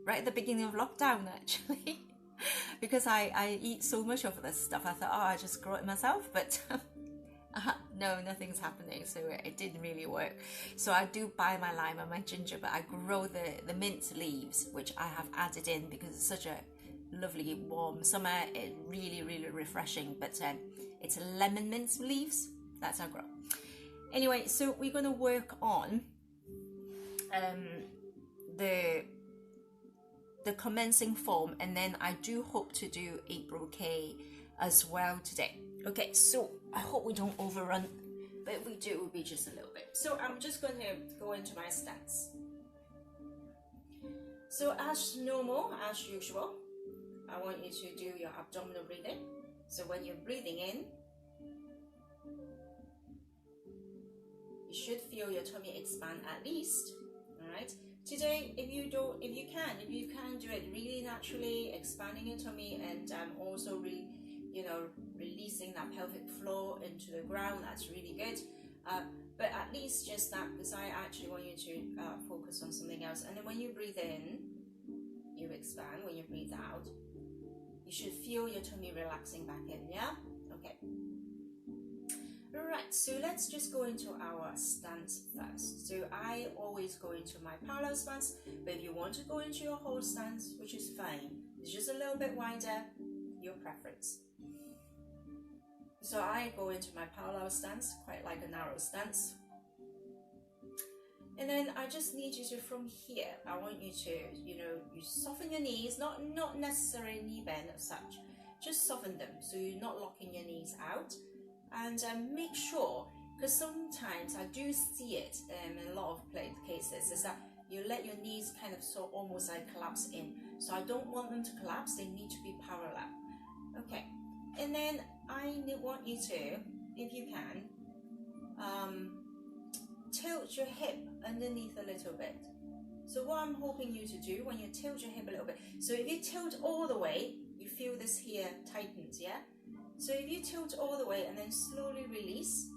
right at the beginning of lockdown, actually. Because I eat so much of this stuff. I thought, oh, I just grow it myself, but no, nothing's happening. So it didn't really work. So I do buy my lime and my ginger, but I grow the mint leaves, which I have added in because it's such a lovely warm summer. It's really, really refreshing. But it's lemon mint leaves. That's how I grow. Anyway, so we're going to work on the commencing form, and then I do hope to do a brocade as well today. Okay, so I hope we don't overrun, but if we do, it will be just a little bit. So I'm just going to go into my stance. So as normal, as usual, I want you to do your abdominal breathing. So when you're breathing in, you should feel your tummy expand at least. All right. Today, if you can do it really naturally, expanding your tummy and also releasing that pelvic floor into the ground, that's really good. But at least just that, because I actually want you to focus on something else. And then when you breathe in, you expand. When you breathe out, you should feel your tummy relaxing back in. Yeah. Okay. Right, so let's just go into our stance first. So I always go into my parallel stance, but if you want to go into your whole stance, which is fine, it's just a little bit wider, your preference. So I go into my parallel stance, quite like a narrow stance. And then I just need you to, from here, I want you to, you soften your knees, not necessarily knee bend as such, just soften them so you're not locking your knees out. And make sure, because sometimes I do see it in a lot of cases, is that you let your knees kind of so almost like collapse in. So I don't want them to collapse, they need to be parallel. Okay, and then I want you to, if you can, tilt your hip underneath a little bit. So what I'm hoping you to do when you tilt your hip a little bit, so if you tilt all the way, you feel this here tightens, yeah? So if you tilt all the way and then slowly release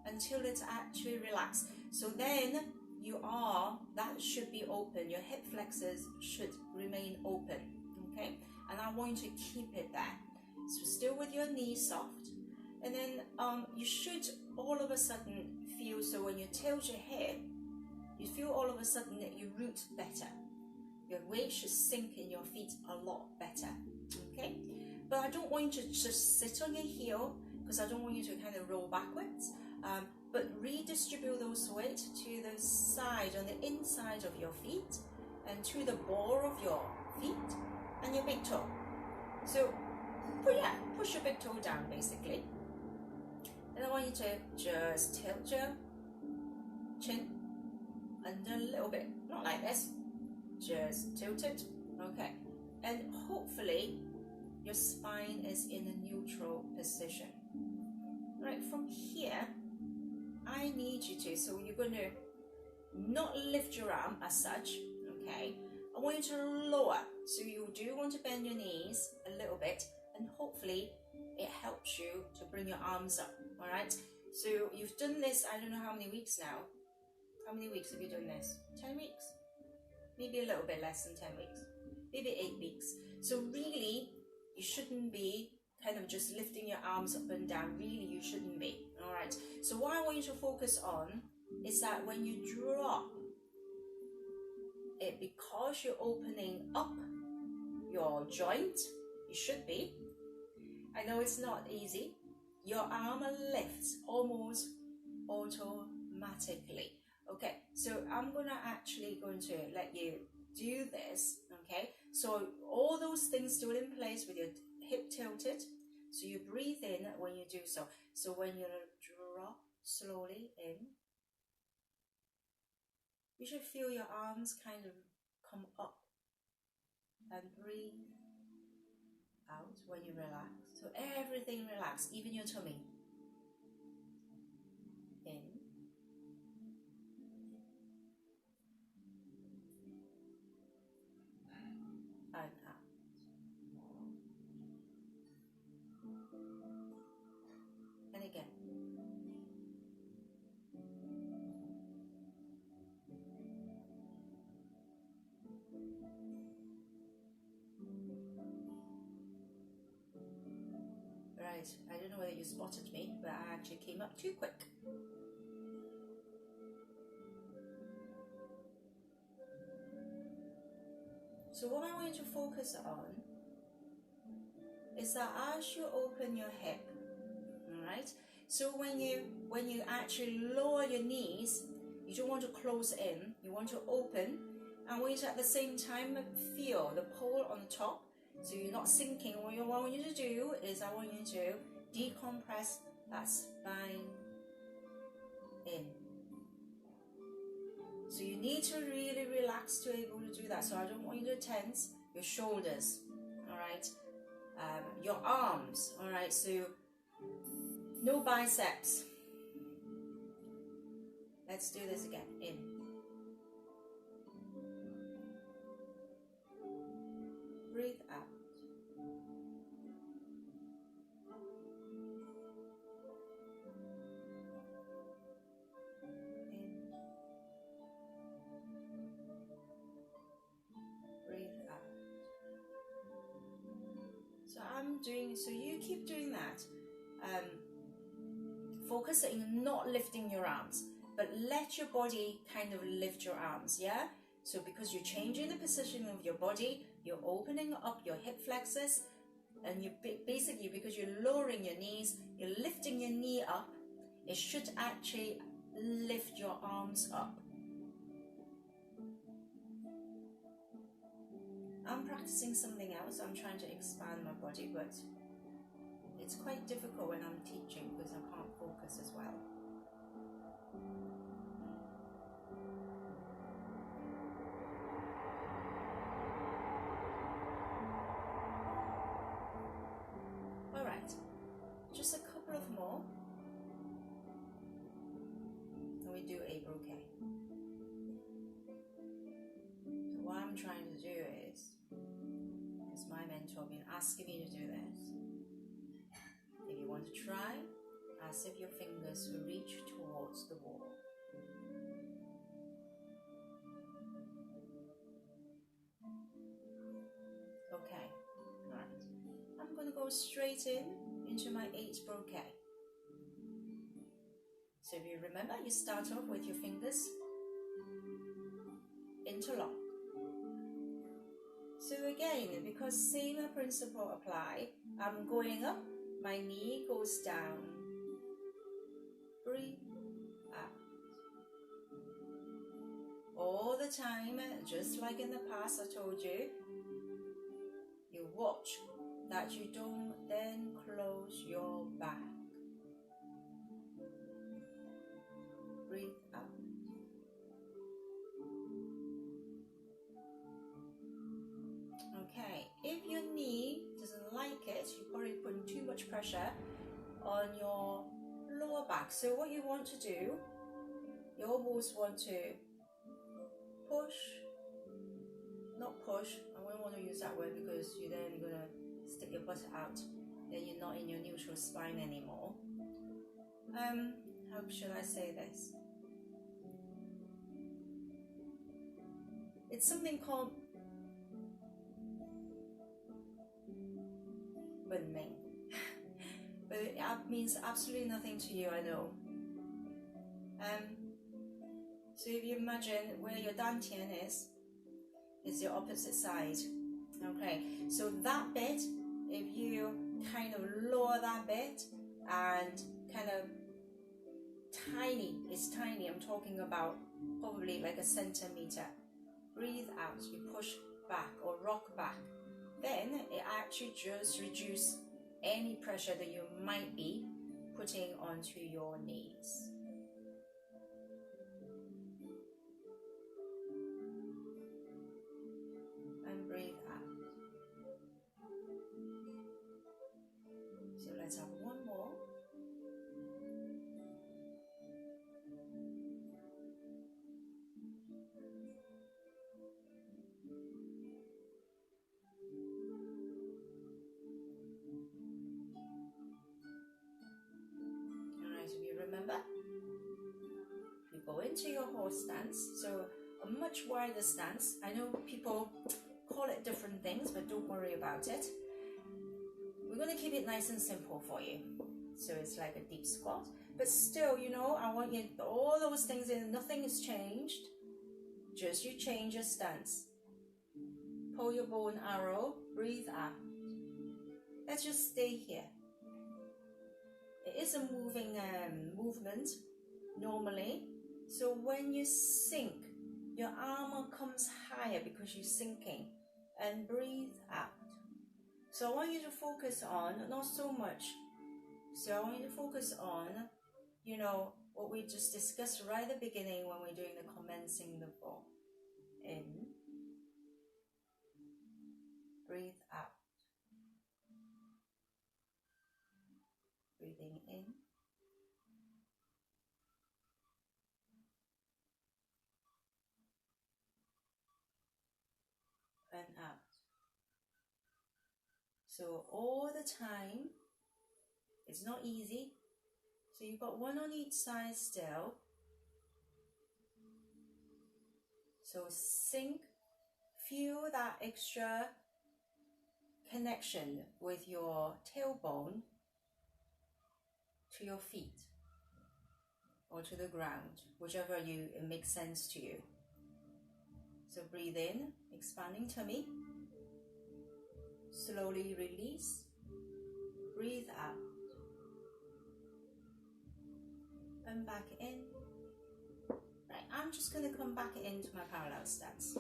until it's actually relaxed. So then that should be open. Your hip flexors should remain open, okay? And I want you to keep it there. So still with your knees soft. And then you should all of a sudden feel, so when you tilt your hip, you feel all of a sudden that you root better. Your weight should sink in your feet a lot better, okay? But I don't want you to just sit on your heel, because I don't want you to kind of roll backwards, but redistribute those weight to the side, on the inside of your feet, and to the ball of your feet and your big toe. So, push your big toe down basically. And I want you to just tilt your chin under a little bit, not like this, just tilt it, okay. And hopefully, your spine is in a neutral position. Right, from here, I need you to, so you're going to not lift your arm as such, okay? I want you to lower, so you do want to bend your knees a little bit, and hopefully it helps you to bring your arms up, all right? So you've done this, I don't know how many weeks now. How many weeks have you done this? 10 weeks? Maybe a little bit less than 10 weeks. Maybe 8 weeks. So really, you shouldn't be kind of just lifting your arms up and down. Really, you shouldn't be. All right. So what I want you to focus on is that when you drop it, because you're opening up your joint, you should be. I know it's not easy. Your arm lifts almost automatically. Okay. So I'm going to let you do this. Okay. So all those things still in place with your hip tilted. So you breathe in when you do so. So when you drop slowly in, you should feel your arms kind of come up, and breathe out when you relax. So everything relax, even your tummy. In. And out. And again. Right, I don't know whether you spotted me, but I actually came up too quick. So what I want you to focus on is that as you open your hip, all right? So when you actually lower your knees, you don't want to close in, you want to open, and I want you to at the same time feel the pole on the top, so you're not sinking. What I want you to do is I want you to decompress that spine in. So you need to really relax to be able to do that. So I don't want you to tense your shoulders, all right? Your arms, all right? So no biceps. Let's do this again. In. Breathe out. So you keep doing that. Focusing, not lifting your arms, but let your body kind of lift your arms, yeah? So because you're changing the position of your body, you're opening up your hip flexors, and you basically, because you're lowering your knees, you're lifting your knee up, it should actually lift your arms up. I'm practicing something else. I'm trying to expand my body, but it's quite difficult when I'm teaching because I can't focus as well. All right, just a couple of more, and we do a brocade. So what I'm trying to do is my mentor been asking me to do this. If you want to try, as if your fingers reach towards the wall. Okay, alright. I'm going to go straight into my 8 brocade. So if you remember, you start off with your fingers interlock. So again, because same principle apply, I'm going up, my knee goes down. Breathe out. All the time, just like in the past I told you, you watch that you don't then close your back. Breathe out. Okay, if your knee doesn't like it, you're probably putting too much pressure on your lower back. So what you want to do, you almost want to push, not push, I wouldn't want to use that word because you're then going to stick your butt out, then you're not in your neutral spine anymore. How should I say this? It's something called Deepening. But it means absolutely nothing to you, I know. So if you imagine where your dantian is your opposite side. Okay, so that bit, if you kind of lower that bit and kind of tiny, it's tiny, I'm talking about probably like a centimeter. Breathe out, you push back or rock back. Then it actually just reduces any pressure that you might be putting onto your knees. And breathe out. So let's have one more. Remember, you go into your horse stance, so a much wider stance. I know people call it different things, but don't worry about it. we're going to keep it nice and simple for you. So it's like a deep squat, but still, you know, I want you, all those things in, nothing has changed, just you change your stance. Pull your bow and arrow, breathe out. Let's just stay here. It is a moving movement normally, so when you sink, your arm comes higher because you're sinking, and breathe out. So I want you to focus on, not so much, so I want you to focus on, you know, what we just discussed right at the beginning when we're doing the commencing the bow. In, breathe out. Breathing in. And out. So all the time, it's not easy. So you've got one on each side still. So sink, feel that extra connection with your tailbone to your feet or to the ground, whichever it makes sense to you. So breathe in, expanding tummy. Slowly release. Breathe out. And back in. Right, I'm just going to come back into my parallel stance.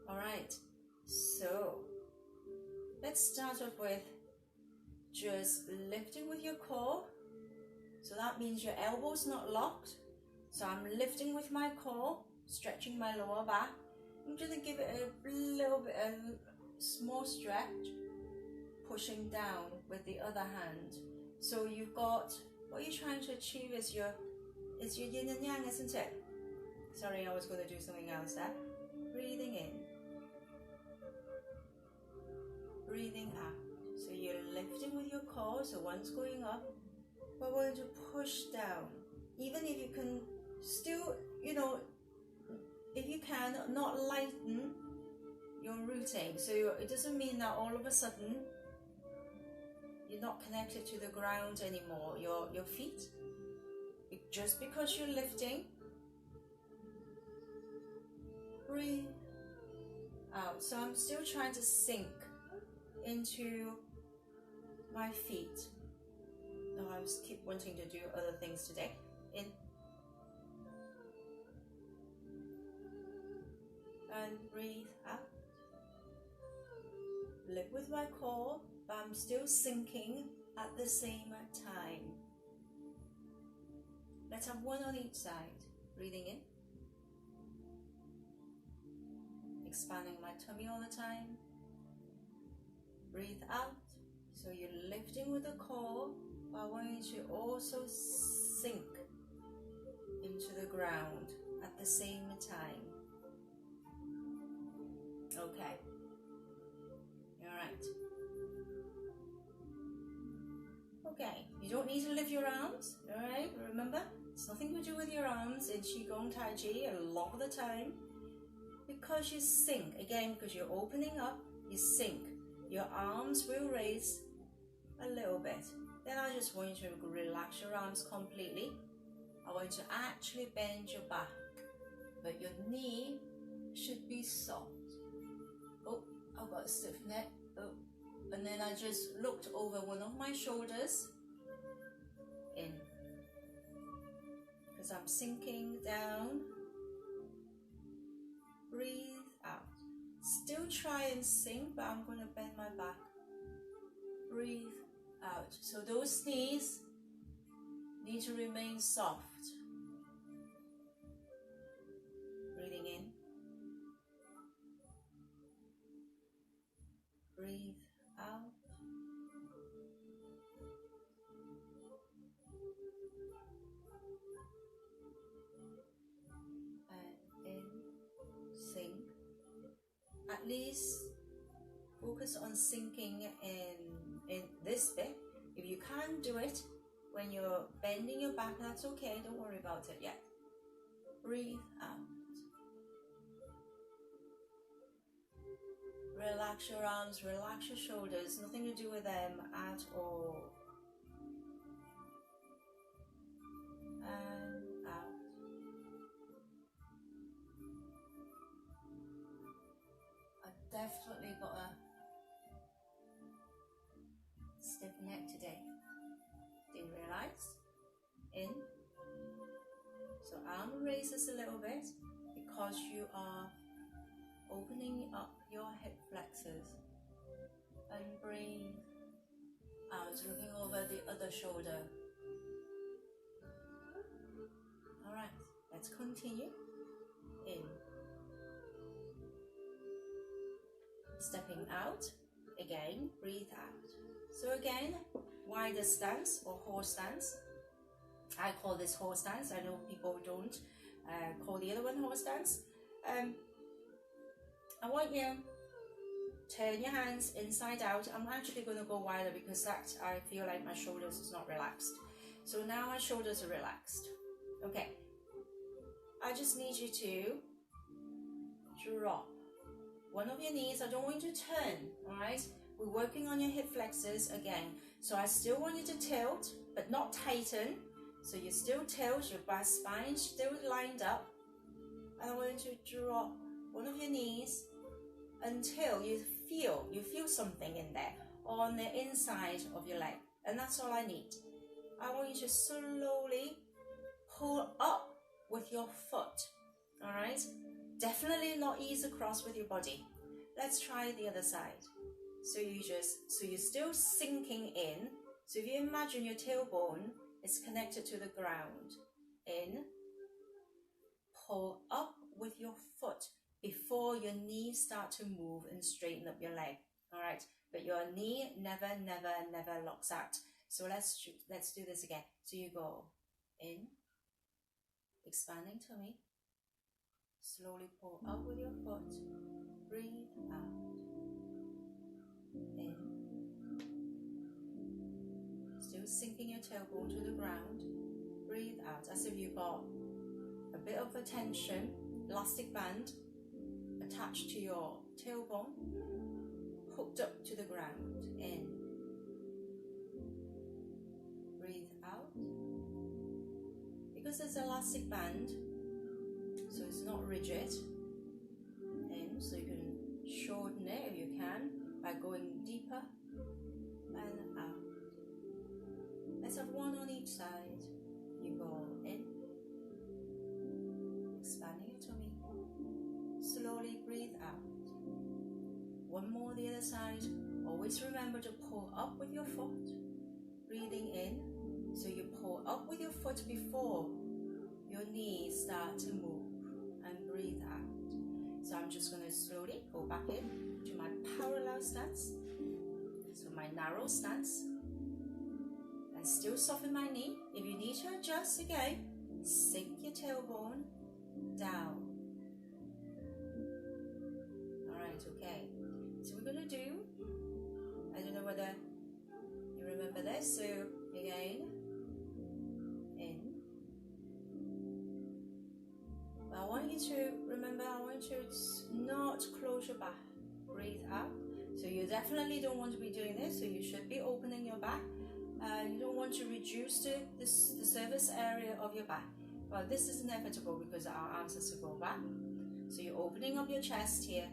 Alright, so let's start off with just lifting with your core. So that means your elbow's not locked. So I'm lifting with my core, stretching my lower back. I'm going to give it a little bit of small stretch, pushing down with the other hand. So you've got, what you're trying to achieve is your yin and yang, isn't it? Sorry, I was going to do something else there. Breathing in. Breathing out. So you're lifting with your core, so one's going up, but we're going to push down. Even if you can still, you know, if you can, not lighten your rooting. So it doesn't mean that all of a sudden you're not connected to the ground anymore, your feet. Just because you're lifting, breathe out. So I'm still trying to sink into my feet. No, I just keep wanting to do other things today. In and breathe out. Lift with my core, but I'm still sinking at the same time. Let's have one on each side. Breathing in. Expanding my tummy all the time. Breathe out. So you're lifting with the core, but I want you to also sink into the ground at the same time. Okay. Alright. Okay, you don't need to lift your arms, alright? Remember, it's nothing to do with your arms in Qigong Tai Chi a lot of the time. Because you sink, again, because you're opening up, you sink. Your arms will raise a little bit. Then I just want you to relax your arms completely. I want you to actually bend your back, but your knee should be soft. Oh, I've got a stiff neck. Oh, and then I just looked over one of my shoulders in, because I'm sinking down. Breathe out. Still try and sink, but I'm going to bend my back. Breathe out. So those knees need to remain soft. Breathing in. Breathe out. And in. Sink. At least focus on sinking in this bit. If you can't do it when you're bending your back, that's okay. Don't worry about it yet. Breathe out. Relax your arms, relax your shoulders, nothing to do with them at all. And out. I've definitely got a stiff neck today. Didn't realize. In. So arm raises a little bit because you are opening up your hip flexors. And breathe out, looking over the other shoulder. Alright, let's continue. In. Stepping out. Again, breathe out. So again, wider stance or horse stance. I call this horse stance. I know people don't call the other one horse stance. I want you turn your hands inside out. I'm actually going to go wider because that I feel like my shoulders is not relaxed. So now my shoulders are relaxed. Okay. I just need you to drop one of your knees. I don't want you to turn, alright? We're working on your hip flexors again. So I still want you to tilt, but not tighten. So you still tilt, your back spine still lined up. And I want you to drop one of your knees until you feel something in there on the inside of your leg. And that's all I need. I want you to slowly pull up with your foot. Alright? Definitely not ease across with your body. Let's try the other side. So you're still sinking in. So if you imagine your tailbone is connected to the ground. In. Pull up with your foot before your knees start to move and straighten up your leg. Alright? But your knee never locks out. So let's do this again. So you go in, expanding tummy. Slowly pull up with your foot. Breathe out. In. Still sinking your tailbone to the ground. Breathe out as if you got a bit of a tension, elastic band attached to your tailbone, hooked up to the ground. In. Breathe out. Because there's an elastic band, so it's not rigid. In. So you can shorten it if you can by going deeper. And out. Let's have one on each side. You go in, expanding your tummy. Slowly breathe out. One more the other side. Always remember to pull up with your foot. Breathing in. So you pull up with your foot before your knees start to move. And breathe out. So I'm just going to slowly go back in to my parallel stance. So my narrow stance. And still soften my knee. If you need to adjust again, sink your tailbone down. Alright, okay. So we're going to do, I don't know whether you remember this, so again, in. But I want you to remember, I want you to not close your back. Breathe out. So you definitely don't want to be doing this, so you should be opening your back. You don't want to reduce the surface area of your back. But this is inevitable because our arms has to go back. So you're opening up your chest here.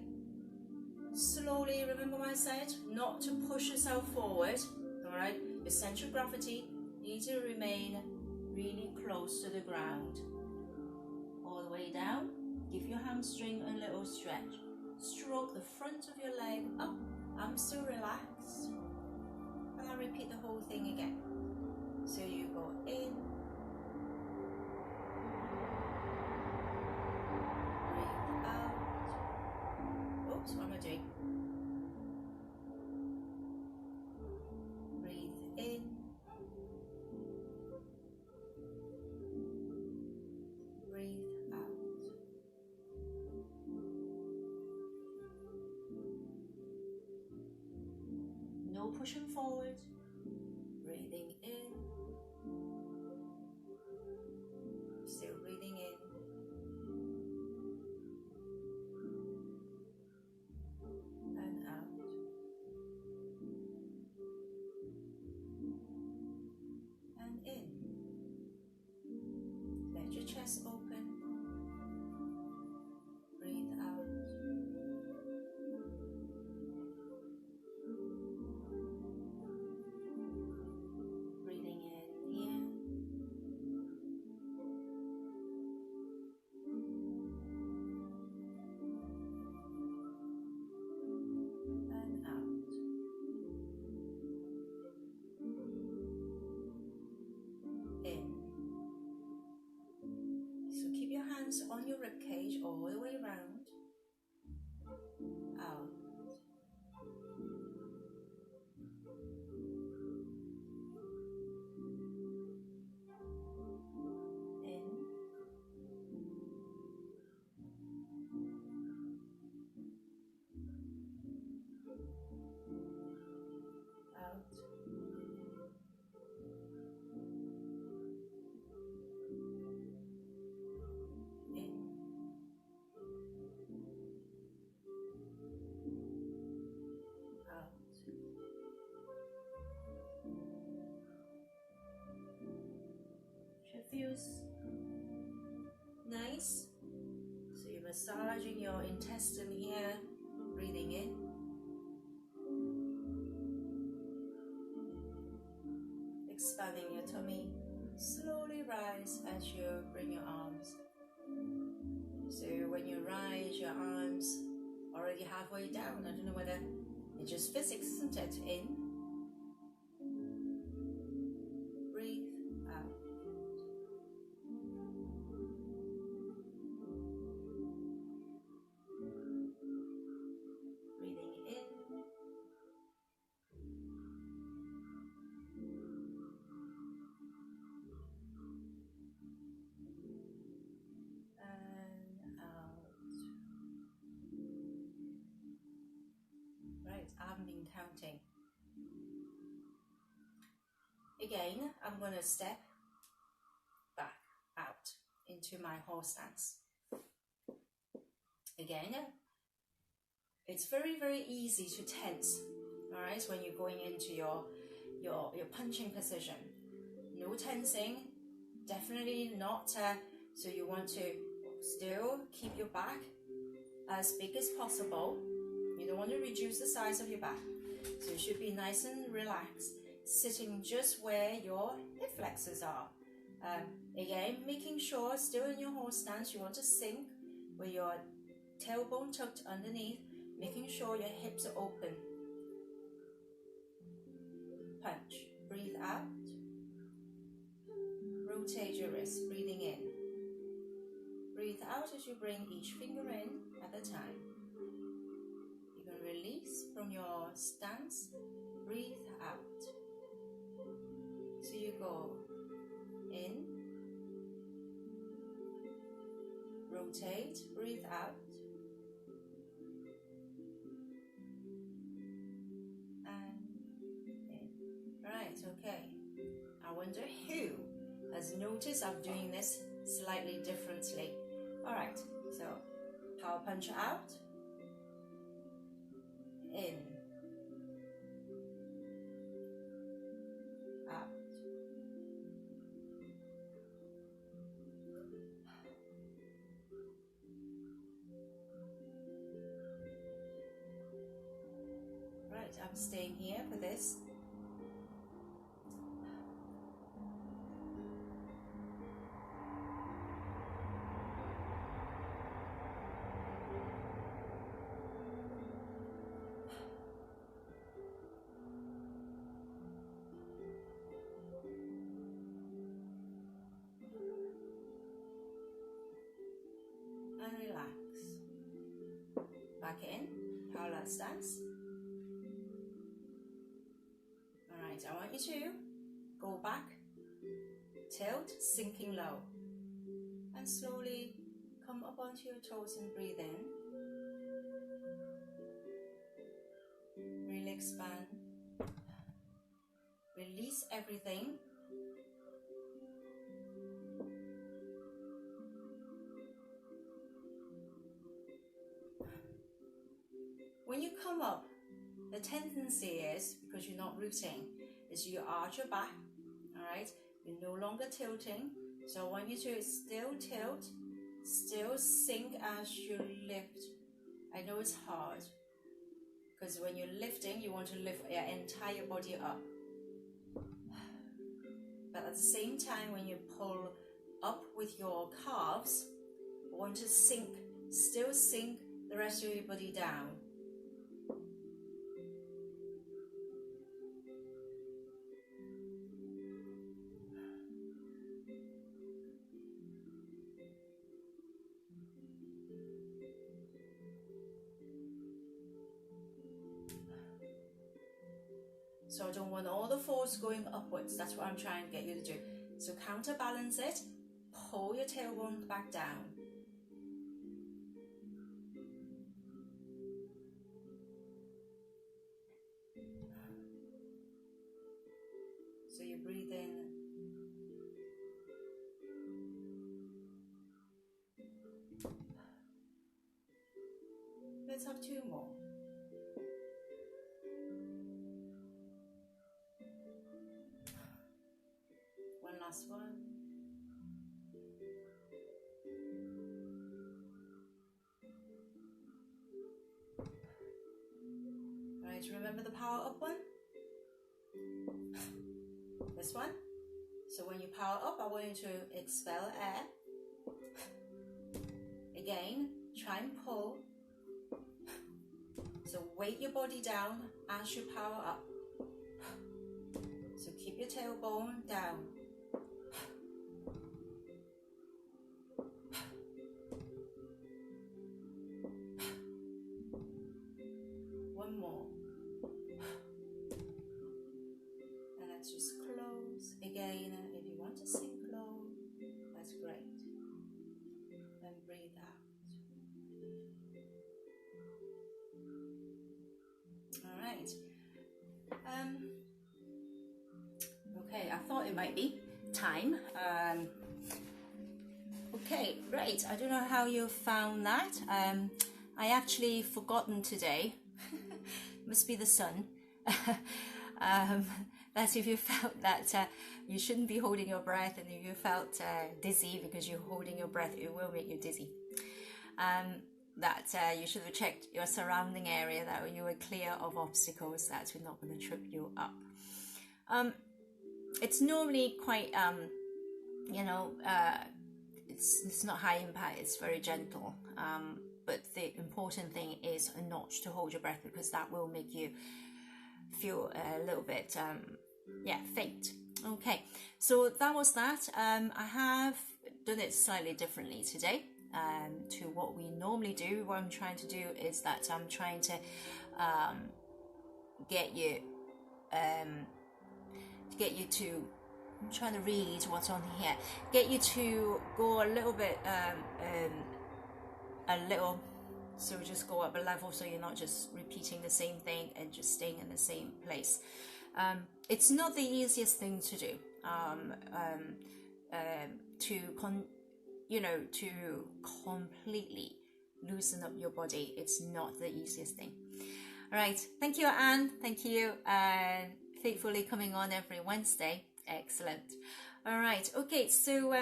Slowly, remember what I said, not to push yourself forward. Alright, your center of gravity needs to remain really close to the ground. All the way down, give your hamstring a little stretch. Stroke the front of your leg up. I'm still relaxed. And I'll repeat the whole thing again. So you go in, breathe out. Oops, what am I doing? Breathe in, breathe out. No pushing forward. Breathing in. Still breathing in. And out. rotate all the way around. Out. Feels nice. So you're massaging your intestine here, breathing in. Expanding your tummy. Slowly rise as you bring your arms. So when you rise, your arms already halfway down. I don't know whether it's just physics, isn't it? In. Breathe out. I haven't been counting. Again, I'm going to step back out into my horse stance. Again, it's very, very easy to tense, all right, when you're going into your punching position. No tensing, definitely not. So you want to still keep your back as big as possible. You don't want to reduce the size of your back. So you should be nice and relaxed, sitting just where your hip flexors are. Again, making sure still in your horse stance, you want to sink with your tailbone tucked underneath, making sure your hips are open. Punch. Breathe out. Rotate your wrist, breathing in. Breathe out as you bring each finger in at a time. Release from your stance, breathe out. So you go in, rotate, breathe out, and in. Right, okay. I wonder who has noticed I'm doing this slightly differently. Alright, so power punch out. In, out, right, I'm staying here for this. And relax. Back in, parallel stance. Alright, I want you to go back, tilt, sinking low. And slowly come up onto your toes and breathe in. Really expand. Release everything. When you come up, the tendency is, because you're not rooting, is you arch your back, alright? You're no longer tilting. So I want you to still tilt, still sink as you lift. I know it's hard, because when you're lifting, you want to lift your entire body up. But at the same time, when you pull up with your calves, you want to sink, still sink the rest of your body down. So I don't want all the force going upwards. That's what I'm trying to get you to do. So counterbalance it, pull your tailbone back down. So you breathe in. Let's have two more. One last one. Right, remember the power up one? This one. So when you power up, I want you to expel air. Again, try and pull. So weight your body down as you power up. So keep your tailbone down. One more. And let's just close. Again, if you want to sink low, that's great. Then breathe out. All right. Okay, I thought it might be time. Okay, right. I don't know how you found that. I actually forgotten today. Must be the sun. That if you felt that you shouldn't be holding your breath, and if you felt dizzy because you're holding your breath, it will make you dizzy. That you should have checked your surrounding area, that you were clear of obstacles that were not going to trip you up. It's normally quite, it's not high impact, it's very gentle. But the important thing is not to hold your breath, because that will make you feel a little bit, faint. Okay, so that was that. I have done it slightly differently today to what we normally do. What I'm trying to do is that I'm trying to get you to, I'm trying to read what's on here, get you to go a little bit, so just go up a level, so you're not just repeating the same thing and just staying in the same place. It's not the easiest thing to do, to completely loosen up your body. It's not the easiest thing. All right, thank you, Anne. Thank you, and faithfully coming on every Wednesday. Excellent. All right, okay, so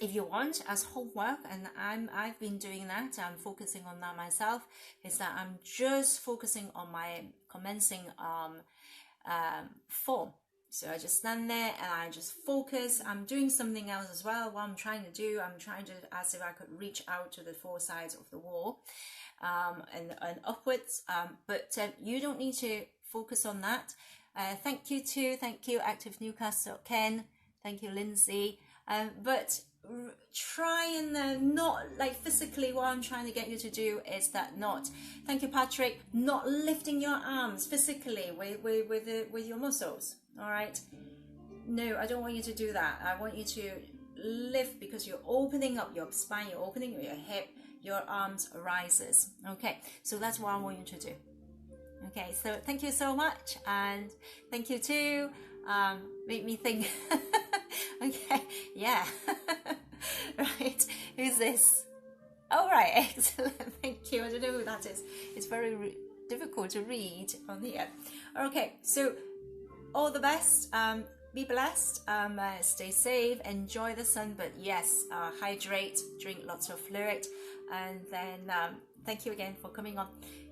if you want, as homework, and I've been doing that, I'm focusing on that myself, is that I'm just focusing on my commencing form. So I just stand there and I just focus. I'm doing something else as well. What I'm trying to do, I'm trying to, as if I could reach out to the four sides of the wall, and upwards, but you don't need to focus on that. Thank you Active Newcastle Ken, thank you Lindsay, but try and not like physically. What I'm trying to get you to do is that not, thank you Patrick, not lifting your arms physically with your muscles. All right, no, I don't want you to do that. I want you to lift, because you're opening up your spine, you're opening your hip, your arms rises. Okay, so that's what I want you to do. Okay, so thank you so much, and thank you too. Make me think. Okay, yeah. Right, who's this? All right, excellent. Thank you. I don't know who that is. It's very difficult to read on here. Okay, so all the best. Be blessed. Stay safe. Enjoy the sun. But yes, hydrate. Drink lots of fluid. And then thank you again for coming on.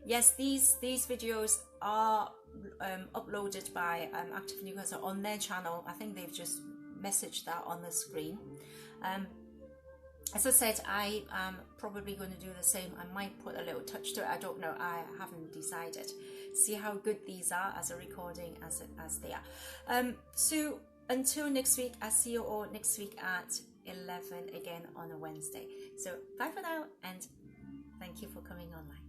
Yes, these videos are uploaded by Active Newcastle on their channel. I think they've just messaged that on the screen. As I said, I am probably going to do the same. I might put a little touch to it. I don't know. I haven't decided. See how good these are as a recording as they are. So until next week, I'll see you all next week at 11 again on a Wednesday. So bye for now, and thank you for coming online.